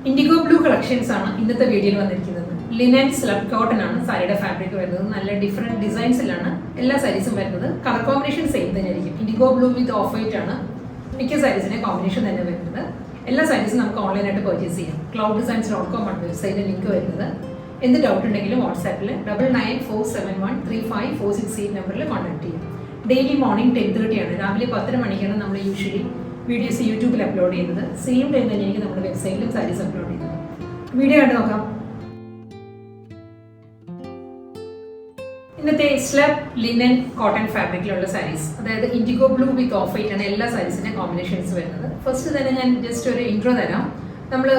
Indigo blue collections ആണ് ഇന്നത്തെ വീഡിയോയിൽ വന്നിരിക്കുന്നത്. ലിനൻ സ്ലബ് കോട്ടൺ ആണ് സാരിയുടെ ഫാബ്രിക് വരുന്നത്. നല്ല ഡിഫറെന്റ് ഡിസൈൻസിലാണ് എല്ലാ സാരീസും വരുന്നത്. കളർ കോമ്പിനേഷൻ സെയിം തന്നെയായിരിക്കും. IndiGo blue width of white ആണ് മിക്ക സാരീസിന്റെ കോമ്പിനേഷൻ തന്നെ വരുന്നത്. എല്ലാ സാരീസും നമുക്ക് ഓൺലൈനായിട്ട് പർച്ചേസ് ചെയ്യാം. clouddesigns.com ആണ് വെബ്സൈറ്റിൽ ലിങ്ക് വരുന്നത്. എന്ത് ഡൗട്ട് ഉണ്ടെങ്കിലും വാട്സാപ്പിൽ 9947135468 നമ്പറിൽ കോൺടാക്ട് ചെയ്യാം. ഡെയിലി മോർണിംഗ് 10:30 ആണ്. രാവിലെ 10 മണിക്കാണ് നമ്മൾ യൂഷ്വലി വീഡിയോസ് യൂട്യൂബിൽ അപ്ലോഡ് ചെയ്യുന്നത്. സെയിം ടൈം തന്നെയായിരിക്കും നമ്മുടെ വെബ്സൈറ്റിലും സാരീസ് അപ്ലോഡ് ചെയ്യുന്നത്. വീഡിയോ കണ്ടു നോക്കാം. ഇന്നത്തെ സ്ലബ് ലിനൻ കോട്ടൺ ഫാബ്രിക്കിലുള്ള സാരീസ്, അതായത് IndiGo blue width of white ആണ് എല്ലാ സാരീസിന്റെ കോമ്പിനേഷൻസ് വരുന്നത്. ഫസ്റ്റ് തന്നെ ഞാൻ ജസ്റ്റ് ഒരു ഇൻട്രോ തരാം. നമ്മൾ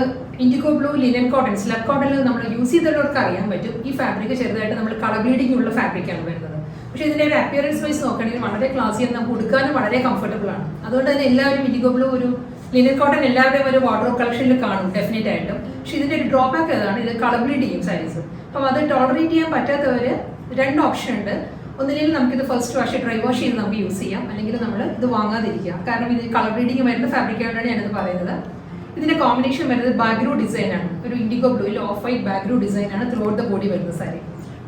indigo blue linen cotton slub കോട്ടണിൽ നമ്മൾ യൂസ് ചെയ്തവർക്ക് അറിയാൻ പറ്റും, ഈ ഫാബ്രിക് ചെറുതായിട്ട് നമ്മൾ കളർ ബ്ലീഡിംഗ് ഉള്ള ഫാബ്രിക്കാണ് വരുന്നത്. പക്ഷേ ഇതിന്റെ ഒരു അപ്പിയറൻസ് വൈസ് നോക്കുകയാണെങ്കിൽ വളരെ ക്ലാസ്സിയാണ്, നമുക്ക് ഉടുക്കാനും വളരെ കംഫർട്ടബിൾ ആണ്. അതുകൊണ്ട് തന്നെ എല്ലാവരും ഇൻഡിഗോ ബ്ലൂ ഒരു ലിനൻ കോട്ടൺ എല്ലാവരുടെയും ഒരു വാർഡ്രോബ് കളക്ഷനിൽ കാണും ഡെഫിനറ്റ് ആയിട്ടും. പക്ഷേ ഇതിന്റെ ഒരു ഡ്രോബാക്ക് ഏതാണ്, ഇത് കളർ ബ്ലീഡ് ചെയ്യും സാരീസ്. അപ്പം അത് ടോളറേറ്റ് ചെയ്യാൻ പറ്റാത്തവര് രണ്ട് ഓപ്ഷൻ ഉണ്ട്. ഒന്നില്ലെങ്കിൽ നമുക്കിത് ഫസ്റ്റ് വാഷ് ഡ്രൈ വാഷ് ചെയ്ത് നമുക്ക് യൂസ് ചെയ്യാം, അല്ലെങ്കിൽ നമ്മൾ ഇത് വാങ്ങാതിരിക്കുക. കാരണം ഇത് കളർ ബ്ലീഡിങ് വരുന്ന ഫാബ്രിക്കായിട്ടാണ് ഞാനിത് പറയുന്നത്. ഇതിന്റെ കോമ്പിനേഷൻ വരുന്നത് ബാഗ്രൂ ഡിസൈൻ ആണ്. ഒരു ഇൻഡിഗോ ബ്ലൂയിൽ ഓഫ് വൈറ്റ് ബാഗ്രൂ ഡിസൈൻ ആണ് ത്രൂ ഔട്ട് ദ ബോഡി വരുന്ന സാരി.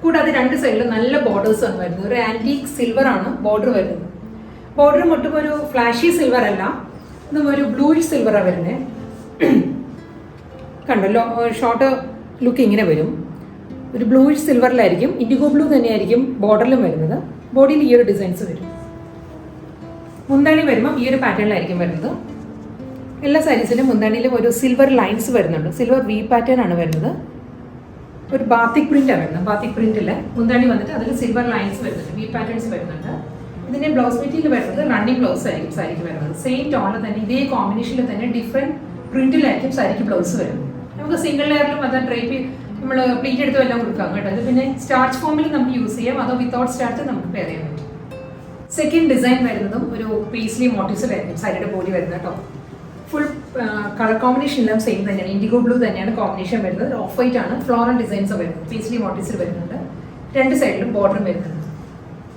കൂടാതെ രണ്ട് സൈഡിലും നല്ല ബോർഡേഴ്സ് ആണ് വരുന്നത്. ഒരു ആന്റീക് സിൽവർ ആണ് ബോർഡർ വരുന്നത്. ബോർഡർ ഒട്ടും ഒരു ഫ്ലാഷി സിൽവർ അല്ല, ഇതും ഒരു ബ്ലൂയിഷ് സിൽവറാണ് വരുന്നത്. കണ്ടല്ലോ, ഷോർട്ട് ലുക്ക് ഇങ്ങനെ വരും. ഒരു ബ്ലൂയിഷ് സിൽവറിലായിരിക്കും, ഇൻഡിഗോ ബ്ലൂ തന്നെയായിരിക്കും ബോർഡറിലും വരുന്നത്. ബോഡിയിൽ ഈ ഒരു ഡിസൈൻസ് വരും. മുന്താണി വരുമ്പോൾ ഈ ഒരു പാറ്റേണിലായിരിക്കും വരുന്നത്. എല്ലാ സാരീസിലും മുന്താണിയിലും ഒരു സിൽവർ ലൈൻസ് വരുന്നുണ്ട്. സിൽവർ വി പാറ്റേൺ ആണ് വരുന്നത്. ഒരു ബാത്തിക് പ്രിന്റ് ആണ് വരുന്നത്. ബാത്തിക് പ്രിന്റിൽ മുന്താണി വന്നിട്ട് അതിൽ സിൽവർ ലൈൻസ് വരുന്നുണ്ട്, വി പാറ്റേൺസ് വരുന്നുണ്ട്. ഇതിന്റെ ബ്ലൗസ് മെറ്റീരിയൽ വരുന്നത് റണ്ണിങ് ബ്ലൗസ് ആയിരിക്കും സാരിക്ക് വരുന്നത്. സെയിം ടോണിൽ തന്നെ ഇതേ കോമ്പിനേഷനിൽ തന്നെ ഡിഫറെന്റ് പ്രിന്റിലായിരിക്കും സാരിക്ക് ബ്ലൗസ് വരുന്നത്. നമുക്ക് സിംഗിൾ ലെയറിലും അത് ഡ്രൈപ്പ് നമ്മൾ പ്ലീറ്റ് എടുത്തും എല്ലാം കൊടുക്കാം കേട്ടോ. അത് പിന്നെ സ്റ്റാർച്ച് ഫോമിൽ നമുക്ക് യൂസ് ചെയ്യാം, അതോ വിത്തൗട്ട് സ്റ്റാർച്ച് നമുക്ക് പെയർ ചെയ്യാൻ പറ്റും. സെക്കൻഡ് ഡിസൈൻ വരുന്നതും ഒരു പേസ്ലി മോട്ടീവ്സ് ആയിരിക്കും സാരിയുടെ ബോഡി വരുന്നത് കേട്ടോ. ഫുൾ കളർ കോമ്പിനേഷൻ എല്ലാം സെയിം തന്നെയാണ്. ഇൻഡിഗോ ബ്ലൂ തന്നെയാണ് കോമ്പിനേഷൻ വരുന്നത്. ഓഫ് വൈറ്റ് ആണ്, ഫ്ലോറൽ ഡിസൈൻസ് വരുന്നത്. പേസ്ലി മോട്ടീവ്സിൽ വരുന്നുണ്ട്. രണ്ട് സൈഡിലും ബോർഡറും വരുന്നുണ്ട്.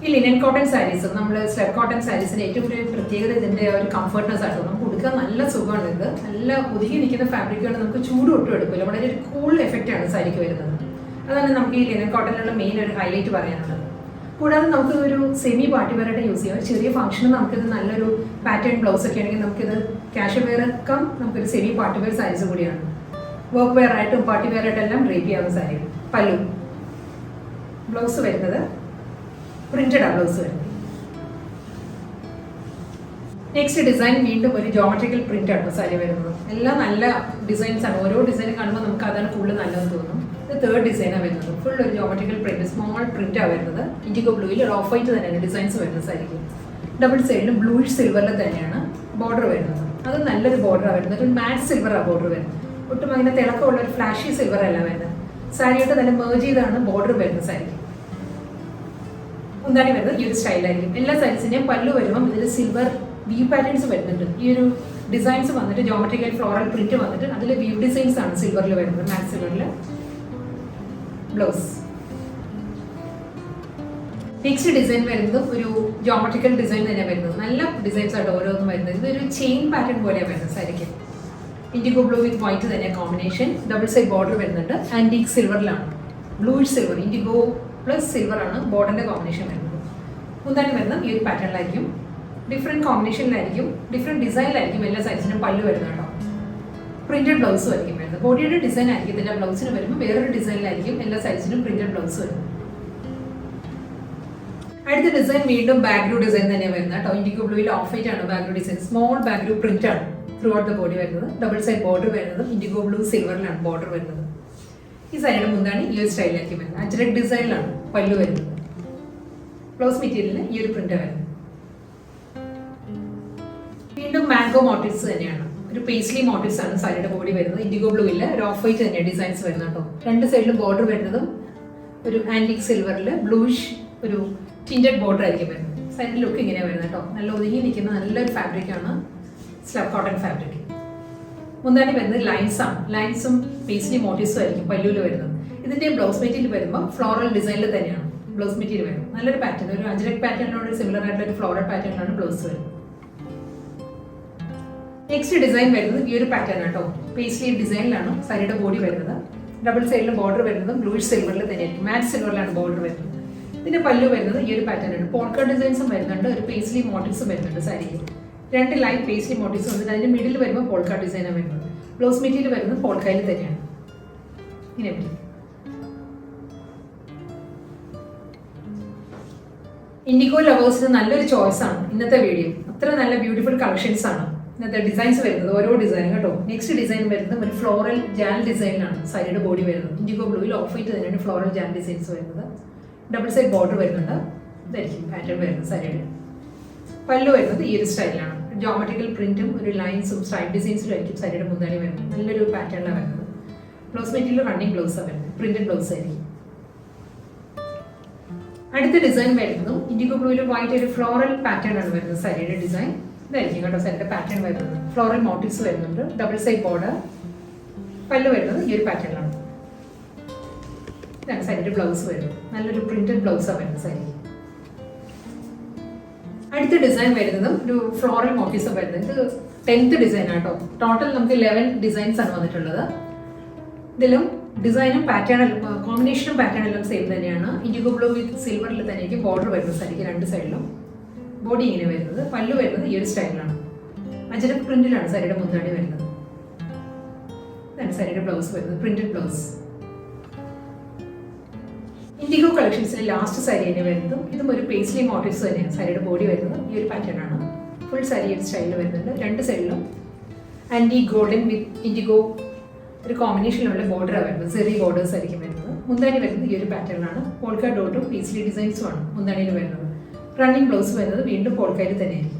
ഈ ലിനൻ കോട്ടൺ സാരീസ്, നമ്മൾ സ്ലബ് കോട്ടൺ സാരീസിന്റെ ഏറ്റവും വലിയ പ്രത്യേകത ഇതിന്റെ ഒരു കംഫർട്ട്നെസ് ആയിട്ട് നമുക്ക് കൊടുക്കാൻ നല്ല സുഖമാണ്. ഇത് നല്ല ഒതുങ്ങി നിൽക്കുന്ന ഫാബ്രിക്കാണ്, നമുക്ക് ചൂട് ഒട്ടും എടുക്കില്ല. വളരെ ഒരു കൂൾ എഫക്റ്റ് ആണ് സാരിക്ക് വരുന്നത്. അതാണ് നമുക്ക് ഈ ലിനൻ കോട്ടണിലുള്ള മെയിൻ ഒരു ഹൈലൈറ്റ് പറയാനുള്ളത്. കൂടാതെ നമുക്ക് ഒരു സെമി പാർട്ടി വെയറായിട്ട് യൂസ് ചെയ്യാം. ചെറിയ ഫംഗ്ഷന് നമുക്കിത് നല്ലൊരു പാറ്റേൺ ബ്ലൗസ് ഒക്കെ ആണെങ്കിൽ നമുക്കിത് ക്യാഷ് വെയർ കം നമുക്കൊരു സെമി പാർട്ടി വെയർ സാരീസ് കൂടിയാണ്. വർക്ക് വെയർ ആയിട്ടും പാർട്ടി വെയർ ആയിട്ടും എല്ലാം ഡ്രേപ്പ് ചെയ്യാവുന്ന സാരി. പല്ലു ബ്ലൗസ് വരുന്നത് പ്രിന്റഡ് ആ ബ്ലൗസ് വരുന്നത്. നെക്സ്റ്റ് ഡിസൈൻ വീണ്ടും ഒരു ജോമെട്രിക്കൽ പ്രിന്റ് ആണ് സാരി വരുന്നത്. എല്ലാം നല്ല ഡിസൈൻസ് ആണ്. ഓരോ ഡിസൈൻ കാണുമ്പോൾ നമുക്ക് അതാണ് കൂടുതൽ നല്ലതെന്ന് തോന്നും. ഇത് തേർഡ് ഡിസൈനാണ് വരുന്നത്. ഫുൾ ഒരു ജോമെട്രിക്കൽ പ്രിന്റ്, സ്മോൾ പ്രിന്റാണ് വരുന്നത്. ഇൻഡിഗോ ബ്ലൂയിൽ ഒരു ഓഫ് വൈറ്റ് തന്നെയാണ് ഡിസൈൻസ് വരുന്നത് സാരിക്ക്. ഡബിൾ സൈഡിലും ബ്ലൂയിഷ് സിൽവറിൽ തന്നെയാണ് ബോർഡർ വരുന്നത്. അത് നല്ലൊരു ബോർഡറാണ് വരുന്നത്. ഒരു മാറ്റ് സിൽവറാണ് ബോർഡർ വരുന്നത്. ഒട്ടും അങ്ങനെ തിളക്കമുള്ള ഒരു ഫ്ലാഷി സിൽവർ അല്ല വരുന്നത്. സാരിയോട്ട് നല്ല മേർജ് ചെയ്താണ് ബോർഡർ വരുന്നത് സാരിക്ക്. മുന്താണി വരുന്നത് ഈ ഒരു സ്റ്റൈലായിരിക്കും. എല്ലാ സാരീസിന്റെയും പല്ലു വരുമ്പോൾ ഇതിൽ സിൽവർ വി പാറ്റേൺസ് വരുന്നുണ്ട്. ഈ ഒരു ഡിസൈൻസ് വന്നിട്ട് ജോമെട്രിക്കൽ ഫ്ലോറൽ പ്രിന്റ് വന്നിട്ട് അതിൽ വീവ് ഡിസൈൻസ് ആണ് സിൽവറിൽ വരുന്നത്, മാറ്റ് സിൽവറിൽ. ബ്ലൗസ് നെക്സ്റ്റ് ഡിസൈൻ വരുന്നതും ഒരു ജോമെട്രിക്കൽ ഡിസൈൻ തന്നെ വരുന്നത്. നല്ല ഡിസൈൻസ് ആയിട്ട് ഓരോന്നും വരുന്നത്. ഇതൊരു ചെയിൻ പാറ്റേൺ പോലെയാണ് വരുന്നത് സാരിക്ക്. ഇൻഡിഗോ ബ്ലൂ വിത്ത് വൈറ്റ് തന്നെ കോമ്പിനേഷൻ. ഡബിൾ സൈഡ് ബോർഡർ വരുന്നുണ്ട്. ആന്റീക് സിൽവറിലാണ്, bluish silver, indigo plus silver ആണ് ബോർഡറിന്റെ കോമ്പിനേഷൻ വരുന്നത്. മുന്താണി വരുന്നത് ഈ ഒരു പാറ്റേണിലായിരിക്കും. ഡിഫറെന്റ് കോമ്പിനേഷനിലായിരിക്കും, ഡിഫറെന്റ് ഡിസൈനിലായിരിക്കും എല്ലാ സൈസിനും പല്ലു വരുന്നത് കേട്ടോ. പ്രിന്റഡ് ബ്ലൗസും ആയിരിക്കും വരുന്നത്. ബോഡിയുടെ ഡിസൈൻ ആയിരിക്കും ഇതിന്റെ ബ്ലൗസിന് വരുമ്പോൾ വേറൊരു ഡിസൈനിലായിരിക്കും എല്ലാ സൈസിനും പ്രിന്റഡ് ബ്ലൗസ് വരുന്നത്. അടുത്ത ഡിസൈൻ വീണ്ടും ബാഗ്രൂ ഡിസൈൻ തന്നെയാണ് വരുന്നത് കേട്ടോ. ഇൻഡിഗോ ബ്ലൂയിൽ ഓഫ് വൈറ്റ് ആണ് ബാഗ്രൂ ഡിസൈൻ. സ്മോൾ ബാഗ്രൂ പ്രിന്റ് ആണ് ത്രൂ ഔട്ട് ദ ബോഡി വരുന്നത്. ഡബിൾ സൈഡ് ബോർഡർ വരുന്നത് ഇൻഡിഗോ ബ്ലൂ സിൽവറിലാണ് ബോർഡർ വരുന്നത്. ഈ സാരിയുടെ മുന്താണി ഈ ഒരു സ്റ്റൈലിലായിരിക്കും വരുന്നത്. അജ്രക് ഡിസൈനിലാണ് പല്ലു വരുന്നത്. ബ്ലൗസ് മെറ്റീരിയലിന് ഈ ഒരു പ്രിന്റ് വരുന്നത്. വീണ്ടും മാംഗോ മോട്ടീവ്സ് തന്നെയാണ്. ഒരു പേസ്ലി മോട്ടീവ്സ് ആണ് സാരിയുടെ ബോഡി വരുന്നത്. ഇൻഡിഗോ ബ്ലൂവിൽ ഒരു ഓഫ് വൈറ്റ് തന്നെ ഡിസൈൻസ് വരുന്നത് കേട്ടോ. രണ്ട് സൈഡിലും ബോർഡർ വരുന്നതും ഒരു ആന്റിക് സിൽവറിൽ ബ്ലൂയിഷ് ഒരു ടിൻറ്റഡ് ബോർഡർ ആയിരിക്കും വരുന്നത്. സാരിയുടെ ലുക്ക് ഇങ്ങനെ വരുന്നത് കേട്ടോ. നല്ല ഒതുങ്ങി നിൽക്കുന്ന നല്ലൊരു ഫാബ്രിക്കാണ് സ്ലബ് കോട്ടൺ ഫാബ്രിക്. മുന്താണി വരുന്നത് ലൈൻസ് ആണ്. ലൈൻസും പേസ്ലി മോട്ടീവ്സും ആയിരിക്കും പല്ലുവിൽ വരുന്നത്. ഇതിന്റെ ബ്ലൗസ് മെറ്റീരിയൽ വരുമ്പോൾ ഫ്ലോറൽ ഡിസൈനിൽ തന്നെയാണ് ബ്ലൗസ് മെറ്റീരിയൽ വരുന്നത്. നല്ലൊരു പാറ്റേൺ, ഒരു അജ്രക് പാറ്റേണിനോട് സിമിലർ ആയിട്ടുള്ള ഒരു ഫ്ലോറൽ പാറ്റേണിലാണ് ബ്ലൗസ് വരുന്നത്. നെക്സ്റ്റ് ഡിസൈൻ വരുന്നത് ഈ ഒരു പാറ്റേൺ കേട്ടോ. പേസ്ലി ഡിസൈനിലാണ് സാരിയുടെ ബോഡി വരുന്നത്. ഡബിൾ സൈഡിലും ബോർഡർ വരുന്നത് ബ്ലൂയിഷ് സിൽവറിൽ തന്നെയായിരിക്കും. മാറ്റ് സിൽവറിലാണ് ബോർഡർ വരുന്നത്. ഇതിന്റെ പല്ലു വരുന്നത് ഈ ഒരു പാറ്റേൺ ആണ്. പോൾക്ക ഡിസൈൻസും വരുന്നുണ്ട്, ഒരു പേസ്ലി മോട്ടീവ്സും വരുന്നുണ്ട് സാരിയിൽ. 2 ലൈൻ പേസ്ലി മോട്ടീവ്സ് വന്നിട്ട് അതിന്റെ മിഡിൽ വരുമ്പോൾ പോൾക്ക ഡിസൈനാണ് വരുന്നത്. ബ്ലൗസ് മെറ്റീരിയൽ വരുന്നത് പോൾക്കയിൽ തന്നെയാണ്. ഇങ്ങനെ വരും. ഇൻഡിഗോ ലവേഴ്സിന് നല്ലൊരു ചോയ്സ് ആണ് ഇന്നത്തെ വീഡിയോ. അത്ര നല്ല ബ്യൂട്ടിഫുൾ കളക്ഷൻസ് ആണ് ഇന്നത്തെ ഡിസൈൻസ് വരുന്നത്, ഓരോ ഡിസൈനും കേട്ടോ. നെക്സ്റ്റ് ഡിസൈൻ വരുന്നത് ഒരു ഫ്ലോറൽ ജാൽ ഡിസൈനിലാണ് സാരിയുടെ ബോഡി വരുന്നത്. ഇൻഡിഗോ ബ്ലൂയിൽ ഓഫ് വൈറ്റ് തന്നെയാണ് ഫ്ലോറൽ ജാൽ ഡിസൈൻസ് വരുന്നത്. ഡബിൾ സൈഡ് ബോർഡർ വരുന്നുണ്ട്. ഇതായിരിക്കും പാറ്റേൺ വരുന്നത് സാരിയുടെ. പല്ലു വരുന്നത് ഈ ഒരു സ്റ്റൈലിലാണ്. ജോമെട്രിക്കൽ പ്രിന്റും ഒരു ലൈൻസും സ്ട്രൈപ്പ് ഡിസൈൻസിലും ആയിരിക്കും സാരിയുടെ മുന്താണി വരുന്നത്. നല്ലൊരു പാറ്റേണിലാണ് വരുന്നത്. ബ്ലൗസ് മെറ്റീരിയൽ റണ്ണിങ് ബ്ലൗസാണ് വരുന്നത്, പ്രിന്റഡ് ബ്ലൗസ് ആയിരിക്കും. അടുത്ത ഡിസൈൻ വരുന്നതും ഇൻഡിഗോ ബ്ലൂവിൽ വൈറ്റ് ഒരു ഫ്ലോറൽ പാറ്റേൺ ആണ് വരുന്നത് സാരിയുടെ ഡിസൈൻ. ഇതായിരിക്കും കേട്ടോ സാരിയുടെ പാറ്റേൺ വരുന്നത്. ഫ്ലോറൽ മോട്ടീവ്സ് വരുന്നുണ്ട്, ഡബിൾ സൈഡ് ബോർഡർ. പല്ലു വരുന്നത് ഈ ഒരു പാറ്റേണിലാണ്. ഇതാണ് സാരിയുടെ ബ്ലൗസ് വരുന്നത്. നല്ലൊരു പ്രിന്റഡ് ബ്ലൗസാണ് വരുന്നത് സാരി. അടുത്ത ഡിസൈൻ വരുന്നതും ഒരു ഫ്ലോറൽ മോട്ടീവ്സ് വരുന്നത്. ഇത് 10th ഡിസൈൻ ആട്ടോ. ടോട്ടൽ നമുക്ക് 11 ഡിസൈൻസ് ആണ് വന്നിട്ടുള്ളത്. ഇതിലും ഡിസൈനും പാറ്റേണും കോമ്പിനേഷനും പാറ്റേൺ എല്ലാം സെയിം തന്നെയാണ്. ഇൻഡിഗോ ബ്ലൂ വിത്ത് സിൽവറിൽ തന്നെയായിരിക്കും ബോർഡർ വരുന്നത് സാരിക്ക് 2 സൈഡിലും. ബോഡി ഇങ്ങനെ വരുന്നത്. പല്ലു വരുന്നത് ഈ ഒരു സ്റ്റൈലിലാണ്. അജരക് പ്രിന്റിലാണ് സാരിയുടെ മുന്താണി വരുന്നത്. ഇതാണ് സാരിയുടെ ബ്ലൗസ് വരുന്നത്, പ്രിന്റഡ് ബ്ലൗസ്. ഇൻഡിഗോ കളക്ഷൻസിലെ ലാസ്റ്റ് സാരി തന്നെ വരുന്നതും ഇതും ഒരു പേസ്ലി മോട്ടീവ്സ് തന്നെയാണ്. സാരിയുടെ ബോഡി വരുന്നത് ഈ ഒരു പാറ്റേൺ ആണ്. ഫുൾ സാരി ഒരു സ്റ്റൈലിൽ വരുന്നുണ്ട്. 2 സൈഡിലും ആൻറ്റി ഗോൾഡൻ വിത്ത് ഇൻഡിഗോ ഒരു കോമ്പിനേഷനിലുള്ള ബോർഡറാണ് വരുന്നത്. സെറി ബോർഡേഴ്സ് ആയിരിക്കും വരുന്നത്. മുന്താണി വരുന്നത് ഈ ഒരു പാറ്റേണിലാണ്. പോൾക്ക ഡോട്ടും പേസ്ലി ഡിസൈൻസും ആണ് മുന്താണിയിൽ വരുന്നത്. റണ്ണിങ് ബ്ലൗസ് വരുന്നത് വീണ്ടും പോൾക്കയിൽ തന്നെയായിരിക്കും.